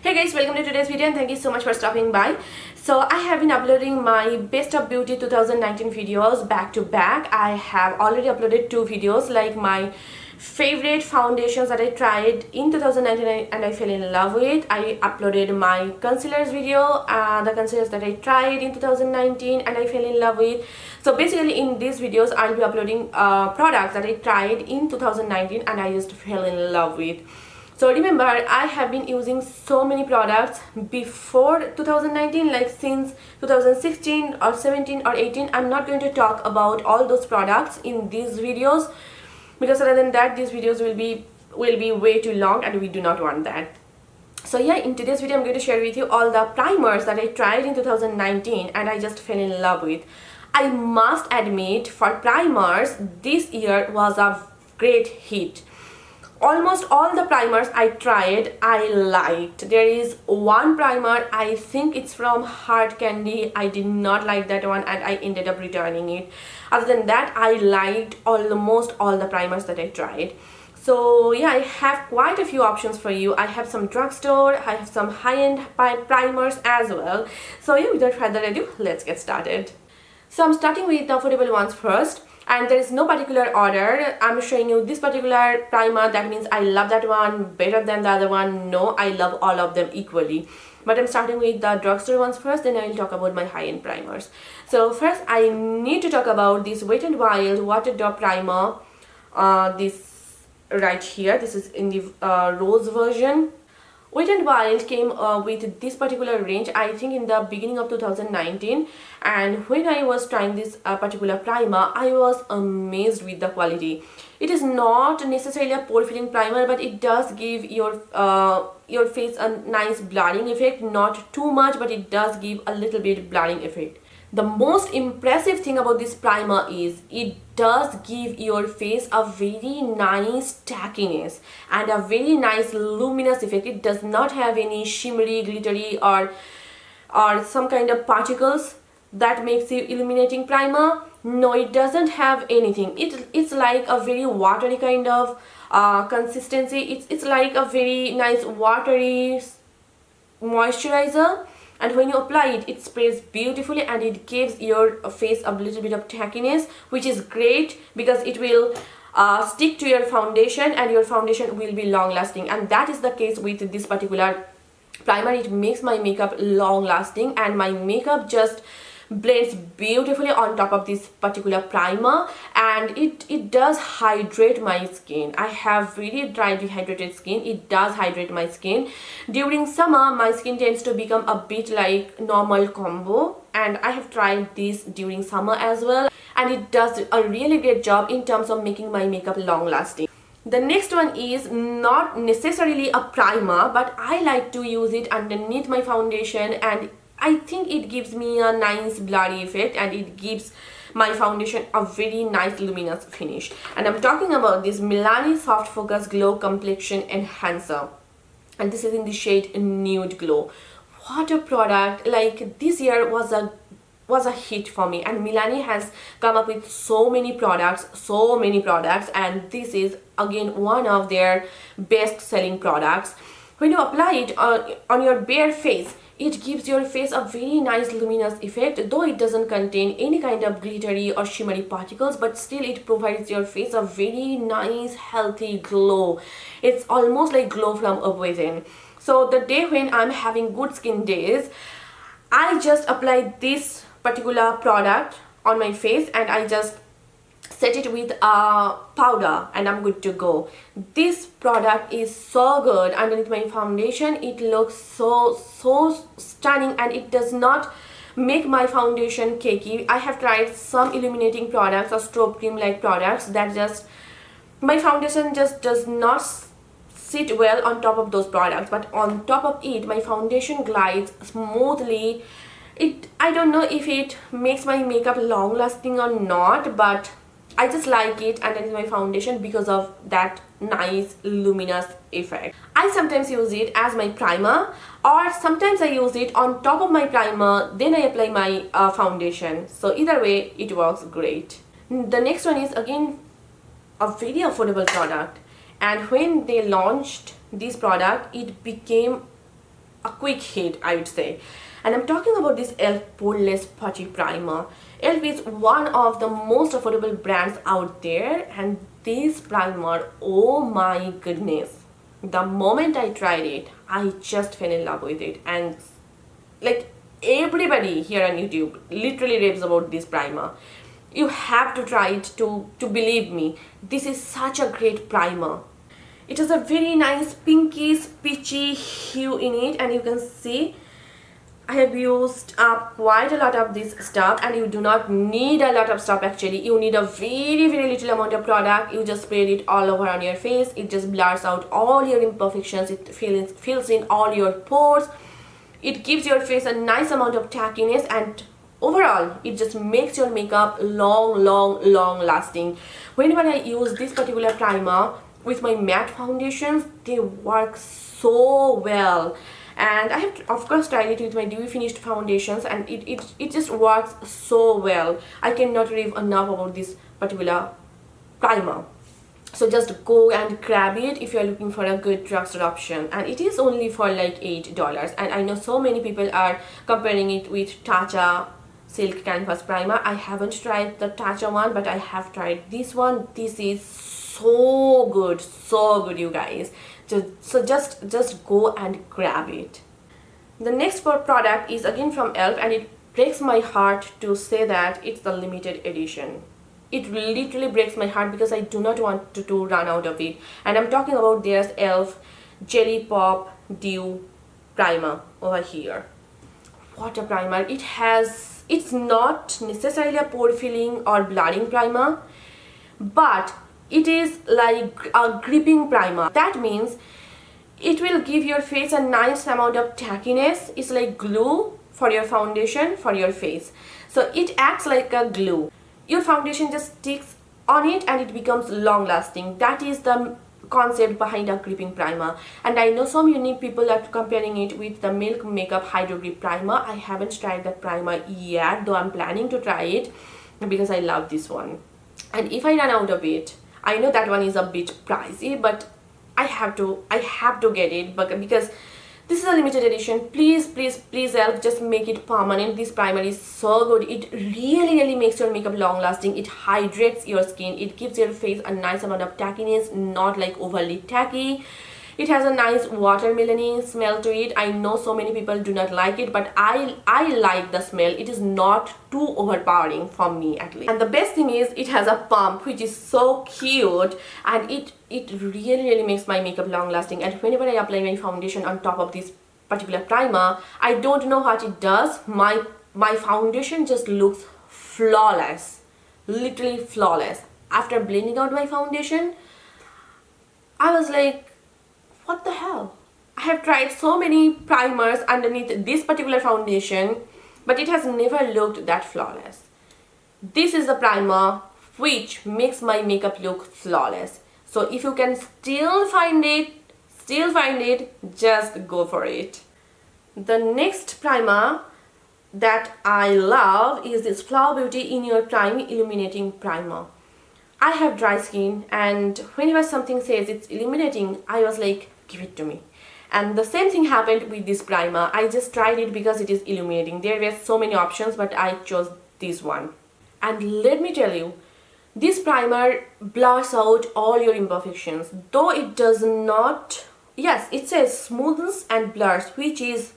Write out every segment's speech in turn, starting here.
Hey guys, welcome to today's video and thank you so much for stopping by. So I have been uploading my best of beauty 2019 videos back to back. I have already uploaded two videos, like my favorite foundations that I tried in 2019 and I fell in love with. I uploaded my concealers video, the concealers that I tried in 2019 and I fell in love with. So basically in these videos I'll be uploading products that I tried in 2019 and I just fell in love with. So remember, I have been using so many products before 2019, like since 2016 or 17 or 18. I'm not going to talk about all those products in these videos because other than that, these videos will be way too long and we do not want that. So yeah, in today's video I'm going to share with you all the primers that I tried in 2019 and I just fell in love with. I must admit, for primers, this year was a great hit. Almost all the primers I tried, I liked. There is one primer, I think it's from Hard Candy. I did not like that one and I ended up returning it. Other than that, I liked almost all the primers that I tried. So yeah, I have quite a few options for you. I have some drugstore, I have some high-end primers as well. So yeah, without further ado, let's get started. So I'm starting with the affordable ones first. And there is no particular order. I'm showing you this particular primer. That means I love that one better than the other one. No, I love all of them equally. But I'm starting with the drugstore ones first, then I will talk about my high-end primers. So first I need to talk about this Wet n Wild Water Drop Primer. This right here. This is in the rose version. Wet n Wild came with this particular range, I think in the beginning of 2019, and when I was trying this particular primer, I was amazed with the quality. It is not necessarily a pore filling primer, but it does give your face a nice blurring effect, not too much, but it does give a little bit blurring effect. The most impressive thing about this primer is it does give your face a very nice tackiness and a very nice luminous effect. It does not have any shimmery, glittery or some kind of particles that makes you illuminating primer. No, it doesn't have anything. It's like a very watery kind of consistency. It's like a very nice watery moisturizer. And when you apply it, it sprays beautifully and it gives your face a little bit of tackiness, which is great because it will stick to your foundation and your foundation will be long lasting. And that is the case with this particular primer. It makes my makeup long lasting and my makeup just blends beautifully on top of this particular primer, and it does hydrate my skin. I have really dry dehydrated skin. It does hydrate my skin. During summer my skin tends to become a bit like normal combo, and I have tried this during summer as well, and it does a really great job in terms of making my makeup long lasting. The next one is not necessarily a primer, but I like to use it underneath my foundation, and I think it gives me a nice blurry effect and it gives my foundation a very nice luminous finish. And I'm talking about this Milani Soft Focus Glow Complexion Enhancer, and this is in the shade Nude Glow. What a product! Like, this year was a hit for me, and Milani has come up with so many products, and this is again one of their best selling products. When you apply it on your bare face, it gives your face a very nice luminous effect, though it doesn't contain any kind of glittery or shimmery particles, but still it provides your face a very nice healthy glow. It's almost like glow from within. So the day when I'm having good skin days, I just apply this particular product on my face and I just set it with a powder and I'm good to go. This product is so good underneath my foundation. It looks so stunning and it does not make my foundation cakey. I have tried some illuminating products or strobe cream like products that just, my foundation just does not sit well on top of those products, but on top of it my foundation glides smoothly. I don't know if it makes my makeup long lasting or not, but I just like it underneath my foundation because of that nice luminous effect. I sometimes use it as my primer, or sometimes I use it on top of my primer, then I apply my foundation. So either way it works great. The next one is again a very affordable product, and when they launched this product it became a quick hit, I would say. And I'm talking about this E.L.F. Poreless Putty Primer. E.L.F. is one of the most affordable brands out there, and this primer, oh my goodness, the moment I tried it, I just fell in love with it. And like everybody here on YouTube literally raves about this primer. You have to try it to believe me. This is such a great primer. It has a very nice pinkish peachy hue in it, and you can see I have used up quite a lot of this stuff, and you do not need a lot of stuff actually. You need a very little amount of product. You just spread it all over on your face. It just blurs out all your imperfections. It fills in all your pores. It gives your face a nice amount of tackiness, and overall it just makes your makeup long lasting. Whenever I use this particular primer with my matte foundations, they work so well. And I have of course tried it with my dewy finished foundations, and it just works so well. I cannot rave enough about this particular primer. So just go and grab it if you are looking for a good drugstore option, and it is only for like $8. And I know so many people are comparing it with Tatcha Silk Canvas Primer. I haven't tried the Tatcha one, but I have tried this one. This is so good, you guys. So just go and grab it. The next product is again from E.L.F., and it breaks my heart to say that it's the limited edition. It literally breaks my heart because I do not want to run out of it. And I'm talking about their E.L.F. Jelly Pop Dew Primer over here. What a primer. It's not necessarily a pore filling or blurring primer, but it is like a gripping primer. That means it will give your face a nice amount of tackiness. It's like glue for your foundation, for your face. So it acts like a glue. Your foundation just sticks on it and it becomes long lasting. That is the concept behind a gripping primer. And I know some unique people are comparing it with the Milk Makeup Hydro Grip Primer. I haven't tried that primer yet, though I'm planning to try it because I love this one. And if I run out of it, I know that one is a bit pricey, but I have to get it because this is a limited edition. Please E.L.F., just make it permanent. This primer is so good. It really makes your makeup long lasting. It hydrates your skin. It gives your face a nice amount of tackiness, not like overly tacky. It has a nice watermelon smell to it. I know so many people do not like it, but I like the smell. It is not too overpowering for me at least. And the best thing is it has a pump, which is so cute, and it really makes my makeup long lasting. And whenever I apply my foundation on top of this particular primer, I don't know what it does. My foundation just looks flawless, literally flawless. After blending out my foundation, I was like, what the hell? I have tried so many primers underneath this particular foundation, but it has never looked that flawless. This is the primer which makes my makeup look flawless. So if you can still find it, just go for it. The next primer that I love is this Flower Beauty In Your Prime Illuminating Primer. I have dry skin, and whenever something says it's illuminating, I was like, give it to me. And the same thing happened with this primer. I just tried it because it is illuminating. There were so many options, but I chose this one. And let me tell you, this primer blurs out all your imperfections. Though it does not, yes, it says smoothens and blurs, which is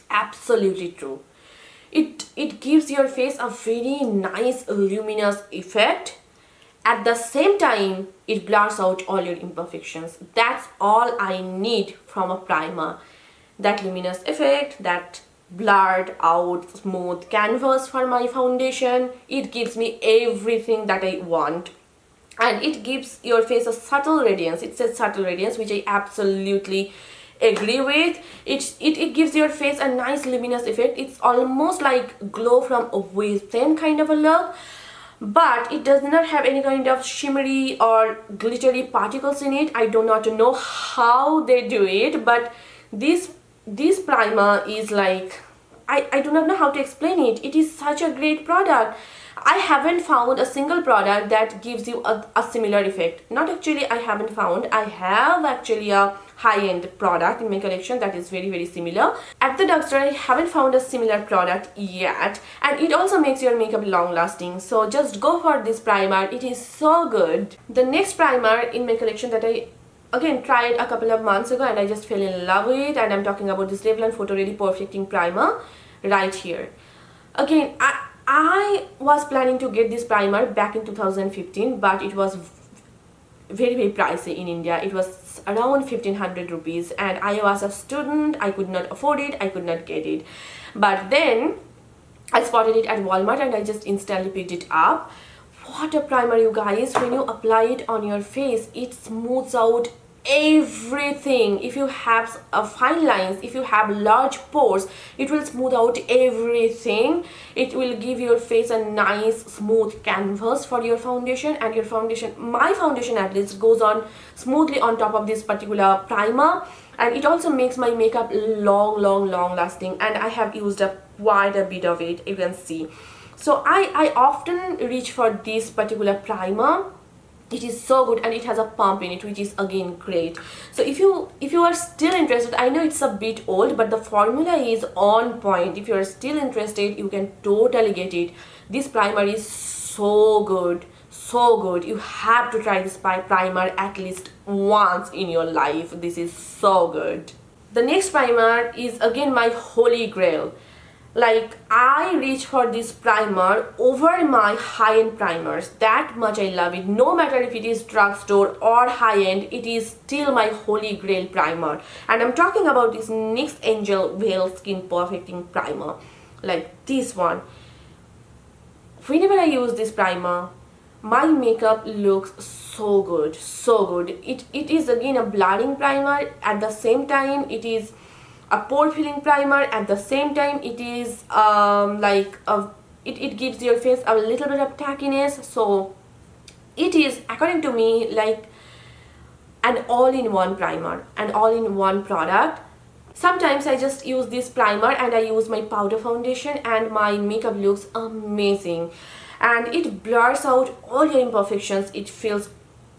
absolutely true. It gives your face a very nice luminous effect. At the same time, it blurs out all your imperfections. That's all I need from a primer. That luminous effect, that blurred out smooth canvas for my foundation. It gives me everything that I want. And it gives your face a subtle radiance. It says subtle radiance, which I absolutely agree with. It gives your face a nice luminous effect. It's almost like glow from within kind of a look. But it does not have any kind of shimmery or glittery particles in it. I do not know how they do it, but this primer is like, I do not know how to explain it. It is such a great product. I haven't found a single product that gives you a similar effect. Not actually I haven't found, I have actually a high-end product in my collection that is very similar. At the drugstore I haven't found a similar product yet, and it also makes your makeup long lasting. So just go for this primer, it is so good. The next primer in my collection that I again tried a couple of months ago and I just fell in love with it, and I'm talking about this Revlon PhotoReady Perfecting Primer right here. Again, I was planning to get this primer back in 2015, but it was very pricey in India. It was around 1500 rupees, and I was a student, I could not afford it, I could not get it. But then I spotted it at Walmart and I just instantly picked it up. What a primer, you guys. When you apply it on your face, it smooths out everything. If you have fine lines, if you have large pores, it will smooth out everything. It will give your face a nice smooth canvas for your foundation, and your foundation, my foundation at least, goes on smoothly on top of this particular primer. And it also makes my makeup long lasting, and I have used up quite a bit of it, you can see. So I often reach for this particular primer. It is so good, and it has a pump in it, which is again great. So if you are still interested, I know it's a bit old, but the formula is on point. If you are still interested, you can totally get it. This primer is so good, so good. You have to try this primer at least once in your life. This is so good. The next primer is again my holy grail. Like, I reach for this primer over my high-end primers. That much I love it. No matter if it is drugstore or high-end, it is still my holy grail primer. And I'm talking about this NYX Angel Veil Skin Perfecting Primer. Like this one. Whenever I use this primer, my makeup looks so good, so good. It is again a blurring primer. At the same time, it is a pore filling primer. At the same time, it is it gives your face a little bit of tackiness. So it is, according to me, like an all-in-one primer, an all-in-one product. Sometimes I just use this primer and I use my powder foundation, and my makeup looks amazing, and it blurs out all your imperfections. It fills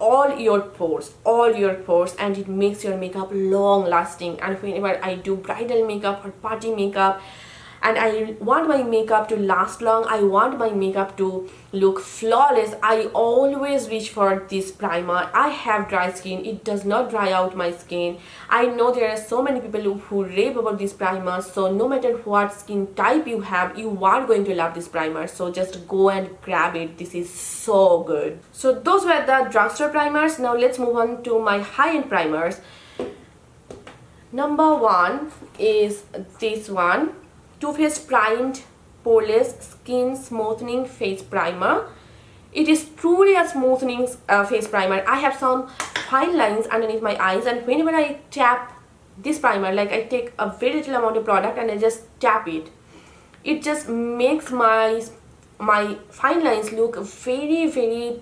all your pores, and it makes your makeup long lasting. And whenever I do bridal makeup or party makeup and I want my makeup to last long, I want my makeup to look flawless, I always reach for this primer. I have dry skin, it does not dry out my skin. I know there are so many people who rave about this primer, so no matter what skin type you have, you are going to love this primer. So just go and grab it. This is so good. So those were the drugstore primers. Now let's move on to my high-end primers. Number one is this one, Too Faced Primed Poreless Skin Smoothing Face Primer. It is truly a smoothing face primer. I have some fine lines underneath my eyes, and whenever I tap this primer, like I take a very little amount of product and I just tap it, it just makes my fine lines look very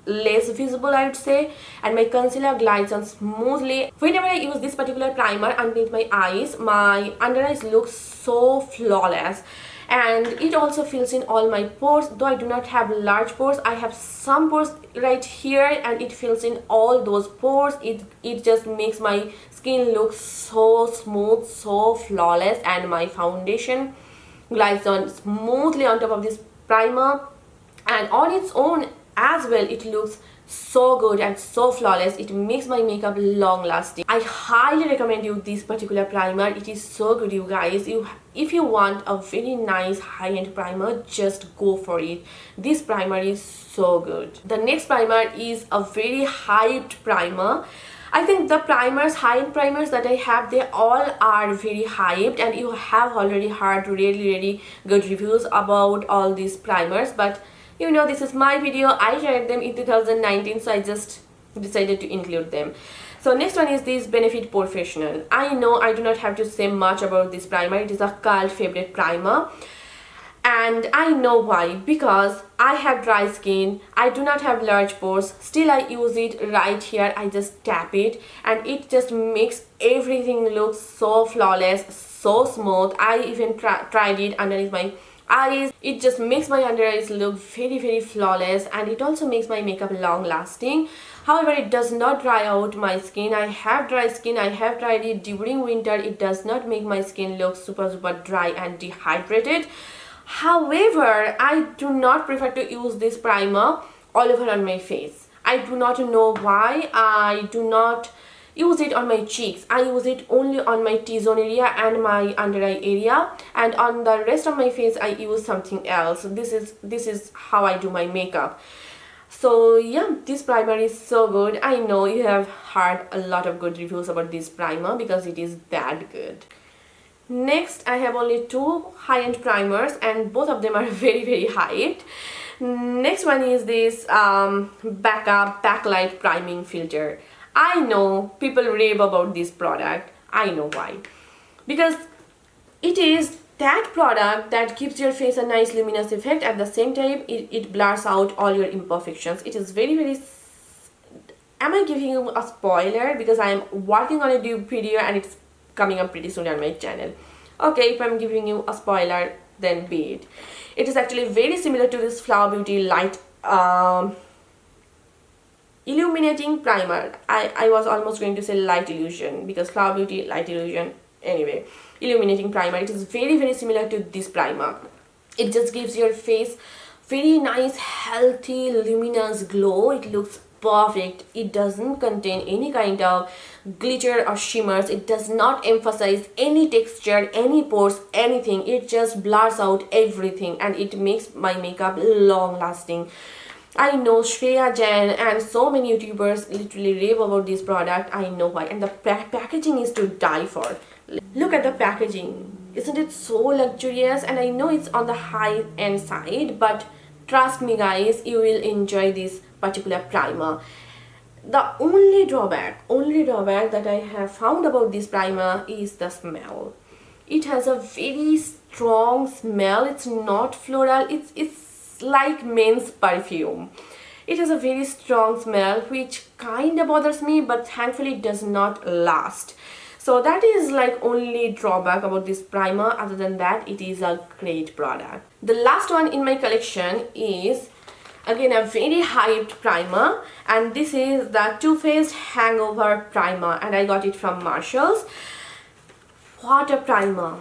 less visible, I would say, and my concealer glides on smoothly. Whenever I use this particular primer underneath my eyes, my under eyes look so flawless, and it also fills in all my pores. Though I do not have large pores, I have some pores right here, and it fills in all those pores. It just makes my skin look so smooth, so flawless, and my foundation glides on smoothly on top of this primer, and on its own as well, it looks so good and so flawless. It makes my makeup long lasting. I highly recommend you this particular primer. It is so good, you guys. If you want a very nice high-end primer, just go for it. This primer is so good. The next primer is a very hyped primer. I think the primers, high-end primers that I have, they all are very hyped, and you have already heard really good reviews about all these primers. But you know, this is my video. I tried them in 2019, so I just decided to include them. So next one is this Benefit POREfessional. I know I do not have to say much about this primer. It is a cult favorite primer, and I know why. Because I have dry skin, I do not have large pores, still I use it right here. I just tap it, and it just makes everything look so flawless, so smooth. I even tried it underneath my eyes. It just makes my under eyes look very flawless, and it also makes my makeup long lasting. However, it does not dry out my skin. I have dry skin. I have tried it during winter. It does not make my skin look super dry and dehydrated. However, I do not prefer to use this primer all over on my face. I do not know why. I do not use it on my cheeks. I use it only on my T-zone area and my under eye area, and on the rest of my face I use something else. This is how I do my makeup. So yeah, this primer is so good. I know you have heard a lot of good reviews about this primer because it is that good. Next, I have only two high-end primers, and both of them are very hyped. Next one is this Becca Backlight priming filter. I know people rave about this product. I know why. Because it is that product that gives your face a nice luminous effect. At the same time, it blurs out all your imperfections. It is very... Am I giving you a spoiler? Because I am working on a dupe video and it's coming up pretty soon on my channel. Okay, if I'm giving you a spoiler, then be it. It is actually very similar to this Flower Beauty Light Illuminating primer. I was almost going to say Light Illusion because Flower Beauty Light Illusion. Anyway, Illuminating primer. It is very similar to this primer. It just gives your face very nice, healthy, luminous glow. It looks perfect. It doesn't contain any kind of glitter or shimmers. It does not emphasize any texture, any pores, anything. It just blurs out everything, and it makes my makeup long lasting. I know Shreya Jain and so many YouTubers literally rave about this product. I know why. And the packaging is to die for. Look at the packaging. Isn't it so luxurious? And I know it's on the high-end side, but trust me guys, you will enjoy this particular primer. The only drawback that I have found about this primer is the smell. It has a very strong smell. It's not floral. It's like men's perfume. It has a very strong smell which kind of bothers me, but thankfully it does not last. So that is like only drawback about this primer. Other than that, it is a great product. The last one in my collection is again a very hyped primer, and this is the Too Faced Hangover primer, and I got it from Marshalls. What a primer.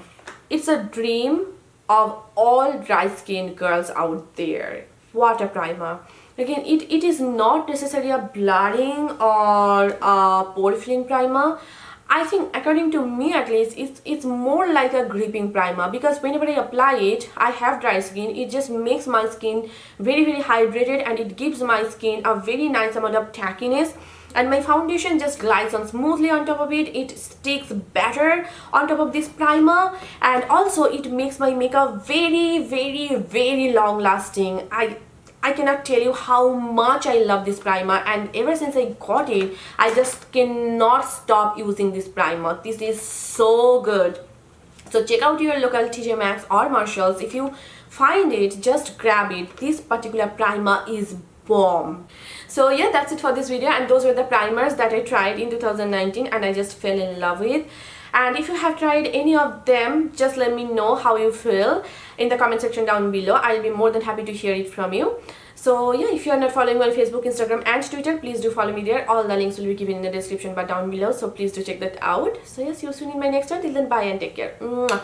It's a dream of all dry skinned girls out there. What a primer. Again, it is not necessarily a blurring or a pore filling primer. I think, according to me at least, it's more like a gripping primer, because whenever I apply it, I have dry skin. It just makes my skin very hydrated, and it gives my skin a very nice amount of tackiness, and my foundation just glides on smoothly on top of it. It sticks better on top of this primer, and also it makes my makeup very long lasting. I cannot tell you how much I love this primer, and ever since I got it, I just cannot stop using this primer. This is so good. So check out your local TJ Maxx or Marshalls. If you find it, just grab it. This particular primer is bomb. So yeah, that's it for this video, and those were the primers that I tried in 2019 and I just fell in love with. And if you have tried any of them, just let me know how you feel in the comment section down below. I'll be more than happy to hear it from you. So yeah, if you are not following me on Facebook, Instagram and Twitter, please do follow me there. All the links will be given in the description bar down below, so please do check that out. So yeah, see you soon in my next one. Till then, bye and take care. Mwah.